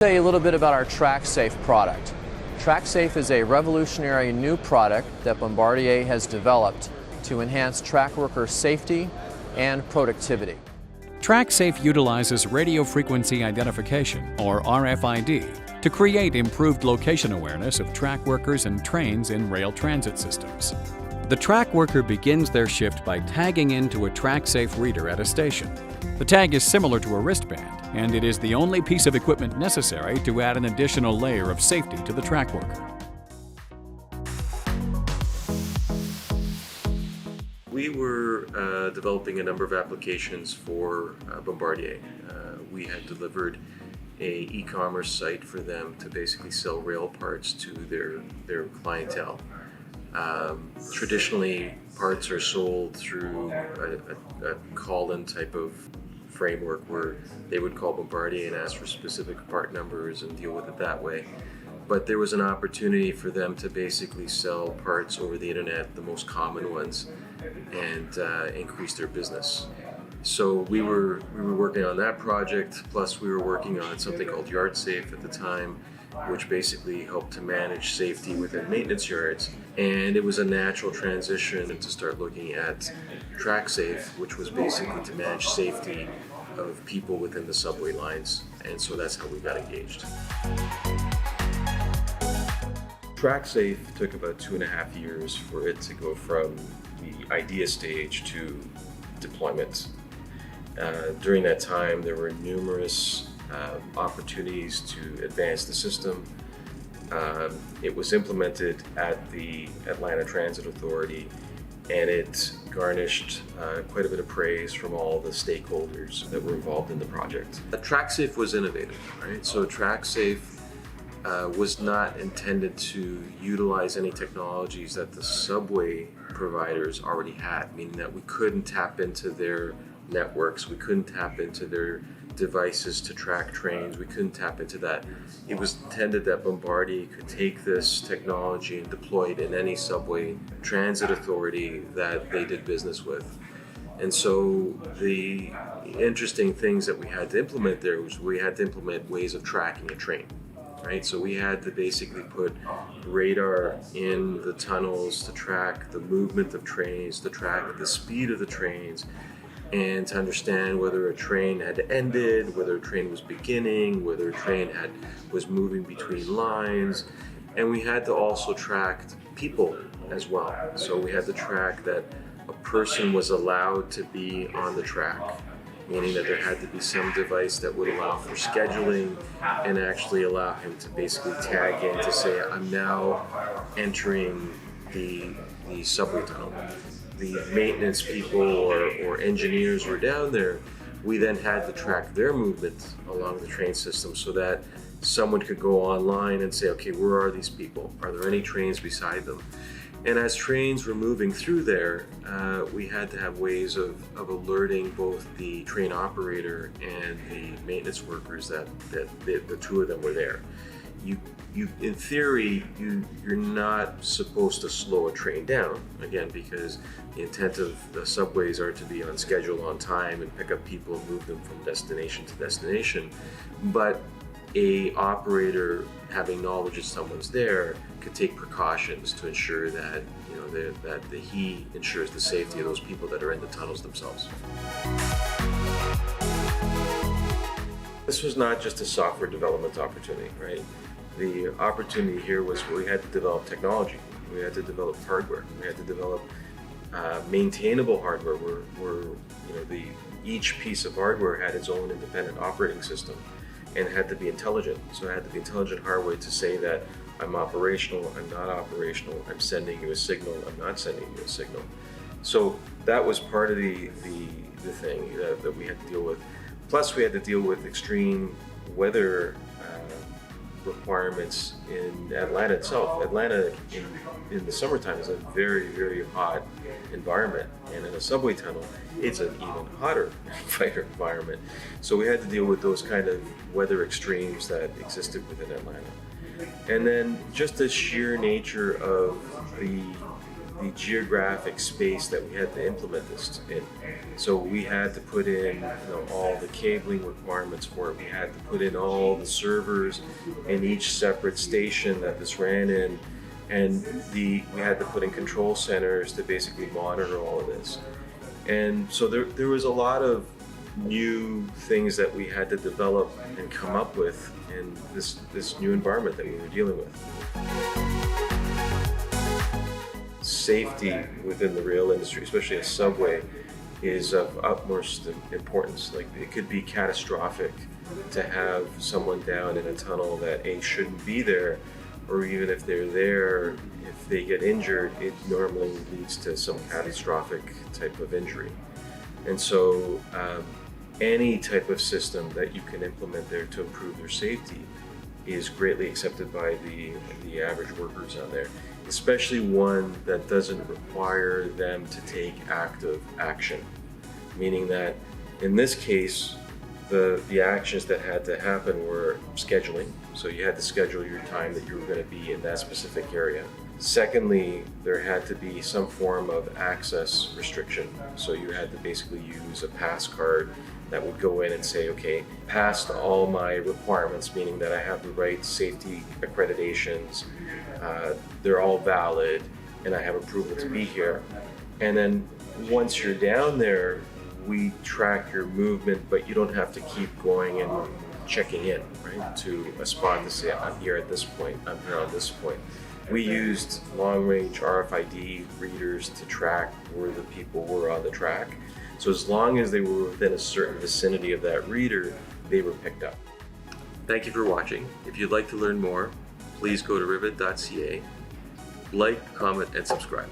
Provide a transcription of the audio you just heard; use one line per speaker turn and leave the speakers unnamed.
Say a little bit about our TrackSafe product. TrackSafe is a revolutionary new product that Bombardier has developed to enhance track worker safety and productivity.
TrackSafe utilizes radio frequency identification, or RFID, to create improved location awareness of track workers and trains in rail transit systems. The track worker begins their shift by tagging into a TrackSafe reader at a station. The tag is similar to a wristband, and it is the only piece of equipment necessary to add an additional layer of safety to the track worker.
We were developing a number of applications for Bombardier. We had delivered a e-commerce site for them to basically sell rail parts to their clientele. Traditionally, parts are sold through a call-in type of framework where they would call Bombardier and ask for specific part numbers and deal with it that way. But there was an opportunity for them to basically sell parts over the internet, the most common ones, and increase their business. So we were working on that project, plus we were working on something called YardSafe at the time, which basically helped to manage safety within maintenance yards. And it was a natural transition to start looking at TrackSafe, which was basically to manage safety of people within the subway lines. And so that's how we got engaged. TrackSafe took about 2.5 years for it to go from the idea stage to deployment. During that time, there were numerous opportunities to advance the system. It was implemented at the Atlanta Transit Authority, and it garnished quite a bit of praise from all the stakeholders that were involved in the project. TrackSafe was innovative, right? So TrackSafe was not intended to utilize any technologies that the subway providers already had, meaning that we couldn't tap into their networks, we couldn't tap into their devices to track trains, we couldn't tap into that. It was intended that Bombardier could take this technology and deploy it in any subway transit authority that they did business with. And so the interesting things that we had to implement there was we had to implement ways of tracking a train. Right, so we had to basically put radar in the tunnels to track the movement of trains, to track the speed of the trains, and to understand whether a train had ended, whether a train was beginning, whether a train was moving between lines. And we had to also track people as well. So we had to track that a person was allowed to be on the track, meaning that there had to be some device that would allow for scheduling and actually allow him to basically tag in to say, I'm now entering the subway tunnel. The maintenance people or engineers were down there. We then had to track their movement along the train system so that someone could go online and say, okay, where are these people? Are there any trains beside them? And as trains were moving through there, we had to have ways of alerting both the train operator and the maintenance workers that the two of them were there. In theory, you're not supposed to slow a train down, again, because the intent of the subways are to be on schedule, on time, and pick up people and move them from destination to destination. But a operator having knowledge that someone's there could take precautions to ensure that he ensures the safety of those people that are in the tunnels themselves. This was not just a software development opportunity, right? The opportunity here was we had to develop technology, we had to develop hardware, we had to develop maintainable hardware where each piece of hardware had its own independent operating system and it had to be intelligent. So it had to be intelligent hardware to say that I'm operational, I'm not operational, I'm sending you a signal, I'm not sending you a signal. So that was part of the thing that we had to deal with. Plus we had to deal with extreme weather requirements in Atlanta itself. Atlanta in the summertime is a very, very hot environment, and in a subway tunnel, it's an even hotter environment. So we had to deal with those kind of weather extremes that existed within Atlanta. And then just the sheer nature of the geographic space that we had to implement this in. So we had to put in all the cabling requirements for it. We had to put in all the servers in each separate station that this ran in, and we had to put in control centers to basically monitor all of this. And so there was a lot of new things that we had to develop and come up with in this new environment that we were dealing with. Safety within the rail industry, especially a subway, is of utmost importance. Like, it could be catastrophic to have someone down in a tunnel that shouldn't be there, or even if they're there, if they get injured, it normally leads to some catastrophic type of injury. And so any type of system that you can implement there to improve their safety is greatly accepted by the average workers on there, especially one that doesn't require them to take active action. Meaning that in this case, the actions that had to happen were scheduling. So you had to schedule your time that you were going to be in that specific area. Secondly, there had to be some form of access restriction. So you had to basically use a pass card that would go in and say, okay, passed all my requirements, meaning that I have the right safety accreditations, they're all valid, and I have approval to be here. And then once you're down there, we track your movement, but you don't have to keep going and checking in, right, to a spot to say, I'm here at this point, I'm here on this point. We used long-range RFID readers to track where the people were on the track. So as long as they were within a certain vicinity of that reader, they were picked up. Thank you for watching. If you'd like to learn more, please go to rivit.ca, like, comment, and subscribe.